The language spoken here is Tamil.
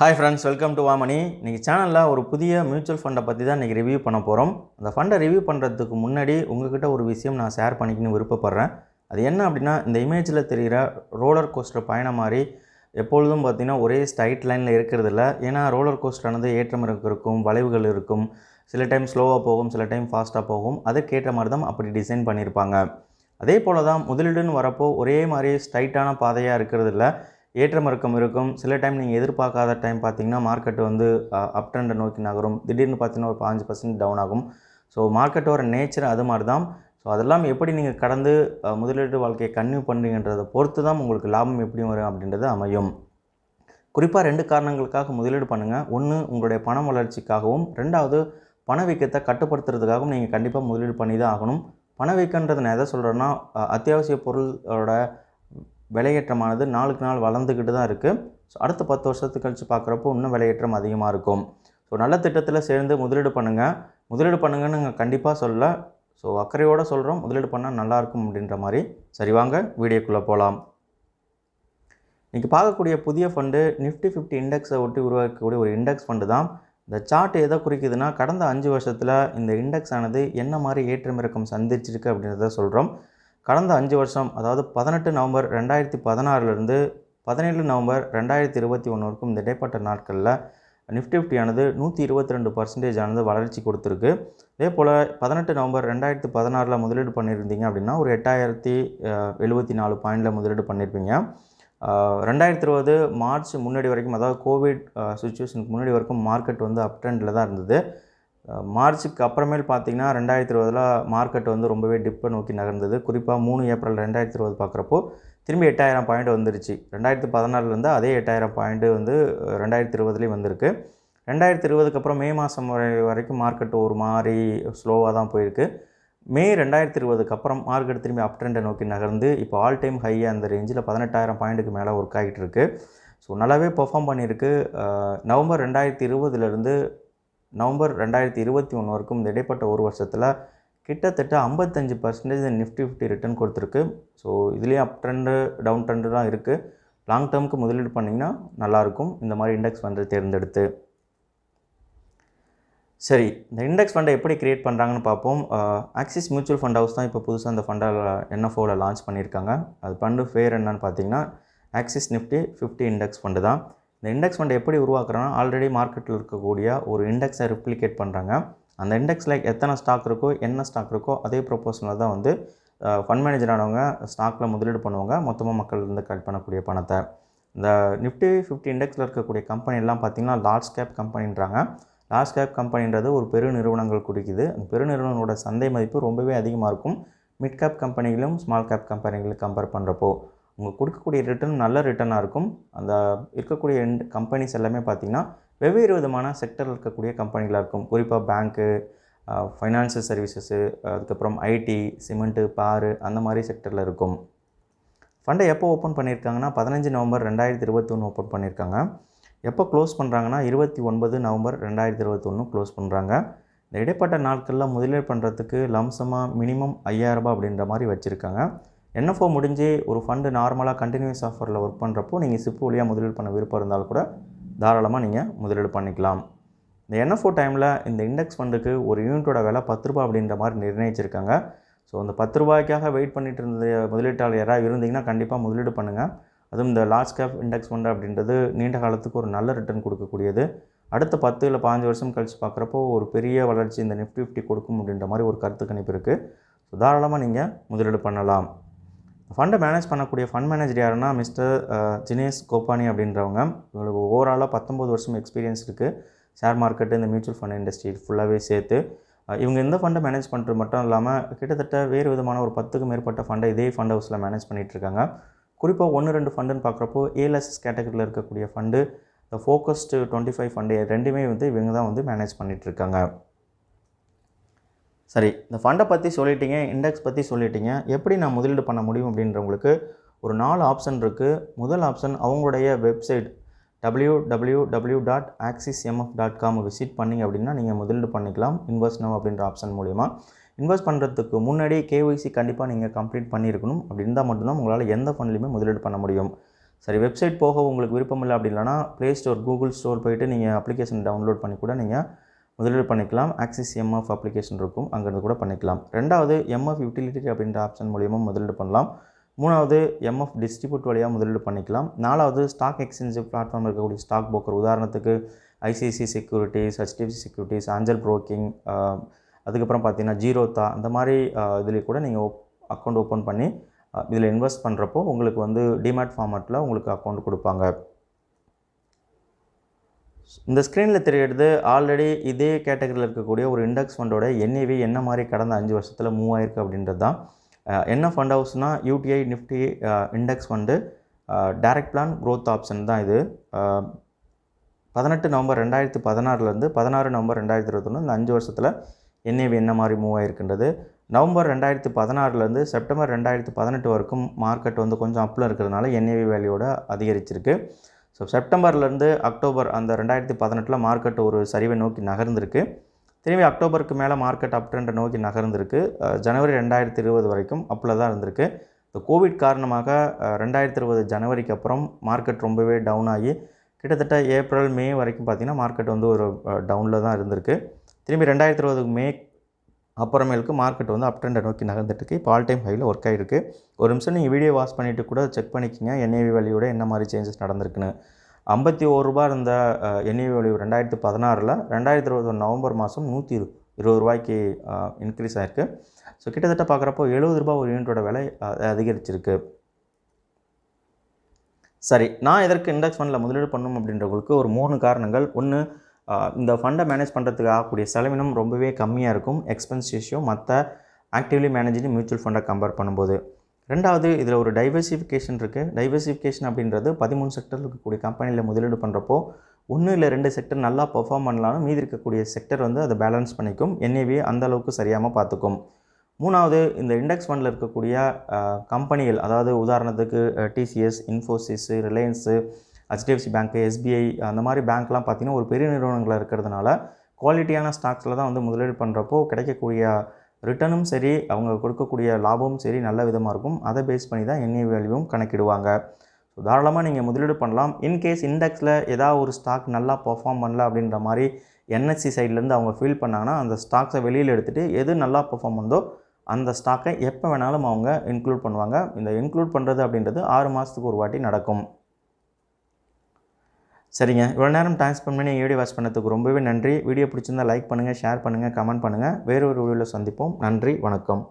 Hi friends, welcome to Vamani. இன்றைக்கி சேனலில் ஒரு புதிய மியூச்சுவல் ஃபண்டை பற்றி தான் இன்றைக்கி ரிவ்யூ பண்ண போகிறோம். அந்த ஃபண்டை ரிவ்யூ பண்ணுறதுக்கு முன்னாடி உங்கள்கிட்ட ஒரு விஷயம் நான் ஷேர் பண்ணிக்கணும்னு விருப்பப்படுறேன். அது என்ன அப்படின்னா, இந்த இமேஜில் தெரிகிற ரோலர் கோஸ்டர் பயணம் மாதிரி எப்பொழுதும் பார்த்திங்கன்னா ஒரே ஸ்ட்ரைட் லைனில் இருக்கிறதில்ல. ஏன்னா ரோலர் கோஸ்டரானது ஏற்றம் இருக்கும், வளைவுகள் இருக்கும், சில டைம் ஸ்லோவாக போகும், சில டைம் ஃபாஸ்ட்டாக போகும். அதுக்கேற்ற மாதிரி தான் அப்படி டிசைன் பண்ணியிருப்பாங்க. அதே போல் தான் முதலீடுன்னு வரப்போ ஒரே மாதிரி ஸ்ட்ரைட்டான பாதையாக இருக்கிறதில்ல, ஏற்றம் இருக்கும். சில டைம் நீங்கள் எதிர்பார்க்காத டைம் பார்த்திங்கன்னா மார்க்கெட் வந்து அப் ட்ரெண்டை நோக்கி நகரும். திடீர்னு பார்த்தீங்கன்னா ஒரு 5% டவுன் ஆகும். ஸோ மார்க்கெட்டோட நேச்சர் அது மாதிரி தான். ஸோ அதெல்லாம் எப்படி நீங்கள் கடந்து முதலீட்டு வாழ்க்கையை கன்டினியூ பண்ணுறீங்கன்றதை பொறுத்து தான் உங்களுக்கு லாபம் எப்படி வரும் அப்படின்றது அமையும். குறிப்பாக 2 காரணங்களுக்காக முதலீடு பண்ணுங்கள். ஒன்று, உங்களுடைய பண வளர்ச்சிக்காகவும், 2வது பணவீக்கத்தை கட்டுப்படுத்துறதுக்காகவும் நீங்கள் கண்டிப்பாக முதலீடு பண்ணி தான் ஆகணும். பணவீக்கன்றது நான் எதை சொல்கிறேன்னா, அத்தியாவசிய பொருளோட விலையேற்றமானது நாளுக்கு நாள் வளர்ந்துக்கிட்டு தான் இருக்குது. ஸோ அடுத்த 10 வருஷத்துக்கு கழித்து பார்க்குறப்போ இன்னும் விலையேற்றம் அதிகமாக இருக்கும். ஸோ நல்ல திட்டத்தில் சேர்ந்து முதலீடு பண்ணுங்கன்னு நாங்கள் கண்டிப்பாக சொல்லலை. ஸோ அக்கறையோடு சொல்கிறோம், முதலீடு பண்ணால் நல்லாயிருக்கும் அப்படின்ற மாதிரி. சரி, வாங்க வீடியோக்குள்ளே போகலாம். இன்றைக்கி பார்க்கக்கூடிய புதிய ஃபண்டு நிஃப்டி 50 இண்டெக்ஸை ஒட்டி உருவாக்கக்கூடிய ஒரு இண்டெக்ஸ் ஃபண்டு தான். இந்த சார்ட் எதை குறிக்குதுன்னா, கடந்த 5 வருஷத்தில் இந்த இண்டெக்ஸ் ஆனது என்ன மாதிரி ஏற்றம் இறக்கம் சந்திச்சிருக்கு அப்படின்றத சொல்கிறோம். கடந்த 5 வருஷம், அதாவது 18 நவம்பர் 2016 17 நவம்பர் 2021 வரைக்கும் இந்த இடைப்பட்ட நாட்களில் நிஃப்டி 50 ஆனது 122% ஆனது வளர்ச்சி கொடுத்துருக்கு. அதே போல் 18 நவம்பர் 2016 முதலீடு பண்ணியிருந்தீங்க அப்படின்னா ஒரு 8074 பாயிண்டில் முதலீடு பண்ணியிருப்பீங்க. 2020 மார்ச் முன்னாடி வரைக்கும், அதாவது கோவிட் சுச்சுவேஷனுக்கு முன்னாடி வரைக்கும் மார்க்கெட் வந்து அப் ட்ரெண்டில் தான் இருந்தது. மார்ச்சுக்கு அப்புறமேல் பார்த்திங்கன்னா 2020 மார்க்கெட் வந்து ரொம்பவே டிப்பை நோக்கி நகர்ந்தது. குறிப்பாக 3 ஏப்ரல் 2020 பார்க்குறப்போ திரும்பி 8000 பாயிண்ட் வந்துருச்சு. 2016 அதே 8000 பாயிண்ட்டு வந்து 2020 வந்திருக்கு. 2020 அப்புறம் மே மாதம் வரைக்கும் மார்க்கெட் ஒரு மாதிரி ஸ்லோவாக தான் போயிருக்கு. மே 2020 அப்புறம் மார்க்கெட் திரும்பி அப் ட்ரெண்டை நோக்கி நகர்ந்து இப்போ ஆல் டைம் ஹை அந்த ரேஞ்சில் 18,000 பாயிண்ட்டுக்கு மேலே ஒர்க் ஆகிட்டு இருக்குது. ஸோ நல்லாவே பெர்ஃபார்ம் பண்ணியிருக்கு. நவம்பர் 2020 நவம்பர் 2021 வரைக்கும் இந்த இடைப்பட்ட ஒரு வருஷத்தில் கிட்டத்தட்ட 55% நிஃப்டி 50 ரிட்டர்ன் கொடுத்துருக்கு. ஸோ இதுலேயும் அப் ட்ரெண்டு டவுன் ட்ரெண்டு தான் இருக்குது. லாங் டேர்முக்கு முதலீடு பண்ணிங்கன்னா நல்லாயிருக்கும் இந்த மாதிரி இண்டெக்ஸ் ஃபண்டை தேர்ந்தெடுத்து. சரி, இந்த இண்டெக்ஸ் ஃபண்டை எப்படி க்ரியேட் பண்ணுறாங்கன்னு பார்ப்போம். ஆக்சிஸ் மியூச்சுவல் ஃபண்ட் ஹவுஸ் தான் இப்போ புதுசாக இந்த ஃபண்டை NFOவில் லான்ச் பண்ணியிருக்காங்க. அது ஃபண்டு பேர் என்னன்னு பார்த்தீங்கன்னா ஆக்சிஸ் நிஃப்டி 50 இண்டெக்ஸ் ஃபண்டு தான். இந்த இண்டெக்ஸ் ஃபண்டை எப்படி உருவாக்குறோன்னா, ஆல்ரெடி மார்க்கெட்டில் இருக்கக்கூடிய ஒரு இண்டெக்ஸை ரிப்ளிகேட் பண்ணுறாங்க. அந்த இண்டெக்ஸில் எத்தனை ஸ்டாக் இருக்கோ, என்ன ஸ்டாக் இருக்கோ அதே ப்ரொப்போர்ஷனில் தான் வந்து ஃபண்ட் மேனேஜர் ஆனவங்க ஸ்டாக்கில் முதலீடு பண்ணுவாங்க, மொத்தமாக மக்கள் இருந்து கலெக்ட் பண்ணக்கூடிய பணத்தை. இந்த நிஃப்டி 50 இண்டெக்ஸில் இருக்கக்கூடிய கம்பெனிலாம் பார்த்திங்கன்னா லார்ஜ் கேப் கம்பெனின்றாங்க. லார்ஜ் கேப் கம்பெனின்றது ஒரு பெரு நிறுவனங்கள் குறிக்குது. அந்த பெரு நிறுவனங்களோட சந்தை மதிப்பு ரொம்பவே அதிகமாக இருக்கும் மிட் கேப் கம்பெனிகளும் ஸ்மால் கேப் கம்பெனிகளும் கம்பேர் பண்ணுறப்போ. அவங்க கொடுக்கக்கூடிய ரிட்டர்ன் நல்ல ரிட்டர்னாக இருக்கும். அந்த இருக்கக்கூடிய கம்பெனிஸ் எல்லாமே பார்த்திங்கன்னா வெவ்வேறு விதமான செக்டரில் இருக்கக்கூடிய கம்பெனிகளாக இருக்கும். குறிப்பாக பேங்க்கு, ஃபைனான்சியல் சர்வீசஸ்ஸு, அதுக்கப்புறம் ஐடி, சிமெண்ட்டு, பாரு, அந்த மாதிரி செக்டரில் இருக்கும். ஃபண்டை எப்போ ஓப்பன் பண்ணியிருக்காங்கன்னா 15 நவம்பர் 2021 ஓப்பன் பண்ணியிருக்காங்க. எப்போ க்ளோஸ் பண்ணுறாங்கன்னா 29 நவம்பர் 2021 க்ளோஸ் பண்ணுறாங்க. இந்த இடைப்பட்ட நாட்களில் முதலீடு பண்ணுறதுக்கு லம்சமாக மினிமம் 5000 ரூபாய் அப்படின்ற மாதிரி வச்சுருக்காங்க. NFO முடிஞ்சு ஒரு ஃபண்டு நார்மலாக கண்டினியூஸ் ஆஃபரில் ஒர்க் பண்ணுறப்போ நீங்கள் சிப்பு வழியாக முதலீடு பண்ண விருப்பம் இருந்தால் கூட தாராளமாக நீங்கள் முதலீடு பண்ணிக்கலாம். இந்த NFO டைமில் இந்த இண்டெக்ஸ் ஃபண்டுக்கு ஒரு யூனிட்டோட விலை 10 ரூபா அப்படின்ற மாதிரி நிர்ணயிச்சிருக்காங்க. ஸோ அந்த 10 ரூபாய்க்காக வெயிட் பண்ணிட்டு இருந்த முதலீட்டாளர் யாராவது இருந்தீங்கன்னா கண்டிப்பாக முதலீடு பண்ணுங்கள். அதுவும் இந்த லார்ஜ் கேப் இண்டெக்ஸ் ஃபண்டு அப்படின்றது நீண்ட காலத்துக்கு ஒரு நல்ல ரிட்டர்ன் கொடுக்கக்கூடியது. அடுத்த 10 இல்லை 15 வருஷம் கழித்து பார்க்குறப்போ ஒரு பெரிய வளர்ச்சி இந்த நிஃப்டி 50 கொடுக்கும் அப்படின்ற மாதிரி ஒரு கருத்து கணிப்பு இருக்குது. ஸோ தாராளமாக நீங்கள் முதலீடு பண்ணலாம். ஃபண்டை மேனேஜ் பண்ணக்கூடிய ஃபண்ட் மேனேஜர் யாருன்னா மிஸ்டர் ஜினேஷ் கோபானி அப்படின்றவங்க. இவங்களுக்கு ஓவராலாக 19 வருஷம் எக்ஸ்பீரியன்ஸ் இருக்குது ஷேர் மார்க்கெட்டு, இந்த மியூச்சுவல் ஃபண்ட் இண்டஸ்ட்ரி ஃபுல்லாகவே சேர்த்து. இவங்க இந்த ஃபண்டை மேனேஜ் பண்ணுறது மட்டும் இல்லாமல் கிட்டத்தட்ட வேறு விதமான ஒரு 10க்கும் மேற்பட்ட ஃபண்டை இதே ஃபண்ட் ஹவுஸில் மேனேஜ் பண்ணிகிட்ருக்காங்க. குறிப்பாக 1-2 ஃபண்டுன்னு பார்க்குறப்போ ஏஎல்எஸ்எஸ் கேட்டகரியில் இருக்கக்கூடிய ஃபண்டு, இந்த ஃபோக்கஸ்டு 25 ஃபண்டு ரெண்டுமே வந்து இவங்க தான் வந்து மேனேஜ் பண்ணிகிட்ருக்காங்க. சரி, இந்த ஃபண்டை பற்றி சொல்லிட்டீங்க, இண்டெக்ஸ் பற்றி சொல்லிட்டீங்க. எப்படி நான் முதலீடு பண்ண முடியும் அப்படின்றவங்களுக்கு ஒரு 4 ஆப்ஷன் இருக்குது. முதல் ஆப்ஷன் அவங்களுடைய வெப்சைட் www.axismf.com விசிட் பண்ணிங்க அப்படின்னா நீங்கள் முதலீடு பண்ணிக்கலாம். இன்வெஸ்ட் நவ் அப்படின்ற ஆப்ஷன் மூலிமா. இன்வெஸ்ட் பண்ணுறதுக்கு முன்னாடி KYC கண்டிப்பாக நீங்கள் கம்ப்ளீட் பண்ணியிருக்கணும். அப்படி இருந்தால் மட்டும்தான் உங்களால் எந்த ஃபண்ட்லையுமே முதலீடு பண்ண முடியும். சரி, வெப்சைட் போக உங்களுக்கு விருப்பம் இல்லை அப்படி இல்லைனா ப்ளே ஸ்டோர், கூகுள் ஸ்டோர் போய்ட்டு நீங்கள் அப்ளிகேஷன் டவுன்லோட் பண்ணி கூட நீங்கள் முதலீடு பண்ணிக்கலாம். ஆக்சிஸ் எம்எஃப் அப்ளிகேஷன் இருக்கும், அங்கேருந்து கூட பண்ணிக்கலாம். ரெண்டாவது எம்எஃப் யூட்டிலிட்டி அப்படின்ற ஆப்ஷன் மூலியமாக முதலீடு பண்ணலாம். மூணாவது எம்எஃப் டிஸ்ட்ரிபியூட் வழியாக முதலீடு பண்ணிக்கலாம். நாலாவது ஸ்டாக் எக்ஸ்சேஞ்ச் பிளாட்ஃபார்ம் இருக்கக்கூடிய ஸ்டாக் புரோக்கர், உதாரணத்துக்கு ICICI securities, HDFC securities, Aanchal broking, அதுக்கப்புறம் பார்த்தீங்கன்னா ஜீரோதா, அந்த மாதிரி இதில் கூட நீங்கள் அக்கௌண்ட் ஓப்பன் பண்ணி இதில் இன்வெஸ்ட் பண்ணுறப்போ உங்களுக்கு வந்து டிமேட் ஃபார்மேட்டில் உங்களுக்கு அக்கௌண்ட் கொடுப்பாங்க. இந்த ஸ்க்ரீனில் தெரிகிறது ஆல்ரெடி இதே கேட்டகரியில் இருக்கக்கூடிய ஒரு இண்டெக்ஸ் ஃபண்டோட என்ஏவி என்ன மாதிரி கடந்த 5 வருஷத்தில் மூவ் ஆயிருக்கு அப்படின்றது தான். என்ன ஃபண்ட் ஹவுஸ்னால் UTI Nifty index fund direct plan growth option தான் இது. 18 நவம்பர் 2016 16 நவம்பர் 2021 இந்த 5 வருஷத்தில் என்ஏவி என்ன மாதிரி மூவ் ஆகிருக்கின்றது. நவம்பர் 2016 செப்டம்பர் 2018 வரைக்கும் மார்க்கெட் வந்து கொஞ்சம் அப்பில் இருக்கிறதுனால என்ஏவி வேல்யூவோட அதிகரிச்சிருக்கு. ஸோ செப்டம்பர்லேருந்து அக்டோபர் அந்த 2018 மார்க்கெட் ஒரு சரிவை நோக்கி நகர்ந்திருக்கு. திரும்பி அக்டோபருக்கு மேலே மார்க்கெட் அப் ட்ரெண்டை நோக்கி நகர்ந்திருக்கு. ஜனவரி 2020 வரைக்கும் அப்பில் தான் இருந்திருக்கு. இந்த கோவிட் காரணமாக 2020 ஜனவரிக்கு அப்புறம் மார்க்கெட் ரொம்பவே டவுன் ஆகி கிட்டத்தட்ட ஏப்ரல் மே வரைக்கும் பார்த்திங்கன்னா மார்க்கெட் வந்து ஒரு டவுனில் தான் இருந்திருக்கு. திரும்பி 2020 மே அப்புறமேலுக்கு மார்க்கெட் வந்து அப் ட்ரெண்டை நோக்கி நகர்ந்துட்டுருக்கு. இப்போ ஆல் டைம் ஹையில் ஒர்க் ஆகிருக்கு. ஒரு நிமிஷம் நீங்கள் வீடியோ வாட்ச் பண்ணிவிட்டு கூட செக் பண்ணிக்கிங்க என்ஏவி வேல்யூவோட என்ன மாதிரி சேஞ்சஸ் நடந்திருக்குன்னு. ₹51 இருந்த என்ஏவி வேல்யூ 2016 2021 நவம்பர் மாதம் ₹120 இன்க்ரீஸ் ஆகிருக்கு. ஸோ கிட்டத்தட்ட பார்க்குறப்போ ₹70 ஒரு யூனிட்டோட விலை அதிகரிச்சிருக்கு. சரி, நான் எதற்கு இண்டெக்ஸ் ஃபண்டில் முதலீடு பண்ணணும் அப்படின்றவங்களுக்கு ஒரு 3 காரணங்கள். ஒன்று, இந்த ஃபண்டை மேனேஜ் பண்ணுறதுக்கு ஆகக்கூடிய செலவினம் ரொம்பவே கம்மியாக இருக்கும், எக்ஸ்பென்ஸ் ரேஷியோ மற்ற ஆக்டிவ்லி மேனேஜிங் மியூச்சுவல் ஃபண்டை கம்பேர் பண்ணும்போது. ரெண்டாவது, இதில் ஒரு டைவர்சிஃபிகேஷன் இருக்குது. டைவர்சிஃபிகேஷன் அப்படின்றது 13 செக்டரில் இருக்கக்கூடிய கம்பெனியில் முதலீடு பண்ணுறப்போ 1 இல்லை 2 செக்டர் நல்லா பெர்ஃபார்ம் பண்ணலாலும் மீதி இருக்கக்கூடிய செக்டர் வந்து அதை பேலன்ஸ் பண்ணிக்கும், என்ஏவியை அந்த அளவுக்கு சரியாமல் பார்த்துக்கும். மூணாவது, இந்த இண்டெக்ஸ் ஃபண்டில் இருக்கக்கூடிய கம்பெனிகள், அதாவது உதாரணத்துக்கு டிசிஎஸ், இன்ஃபோசிஸ், ரிலையன்ஸு, ஹெச்டிஎஃப்சி பேங்க்கு, எஸ்பிஐ, அந்த மாதிரி பேங்க்லாம் பார்த்திங்கன்னா ஒரு பெரிய நிறுவனங்களாக இருக்கிறதுனால குவாலிட்டியான ஸ்டாக்ஸில் தான் வந்து முதலீடு பண்ணுறப்போ கிடைக்கக்கூடிய ரிட்டர்னும் சரி, அவங்க கொடுக்கக்கூடிய லாபமும் சரி நல்ல விதமாக இருக்கும். அதை பேஸ் பண்ணி தான் என்ஏவி வேல்யூவும் கணக்கிடுவாங்க. ஸோ தாராளமாக நீங்கள் முதலீடு பண்ணலாம். இன்கேஸ் இண்டெக்ஸில் ஏதாவது ஒரு ஸ்டாக் நல்லா பெர்ஃபார்ம் பண்ணல அப்படின்ற மாதிரி என்எஸ்சி சைட்லேருந்து அவங்க ஃபீல் பண்ணாங்கன்னா அந்த ஸ்டாக்ஸை வெளியில் எடுத்துகிட்டு எது நல்லா பெர்ஃபார்ம் பண்ணதோ அந்த ஸ்டாக்கை எப்போ வேணாலும் அவங்க இன்க்ளூட் பண்ணுவாங்க. இந்த இன்க்ளூட் பண்ணுறது அப்படின்றது 6 மாதத்துக்கு ஒரு வாட்டி நடக்கும். சரிங்க, இவ்வளோ நேரம் டைம் ஸ்பெண்ட் பண்ணி வீடியோ வாட்ச் பண்ணதுக்கு ரொம்பவே நன்றி. வீடியோ பிடிச்சிருந்தால் லைக் பண்ணுங்கள், ஷேர் பண்ணுங்கள், கமெண்ட் பண்ணுங்கள். வேறு ஒரு வீடியோவில் சந்திப்போம். நன்றி, வணக்கம்.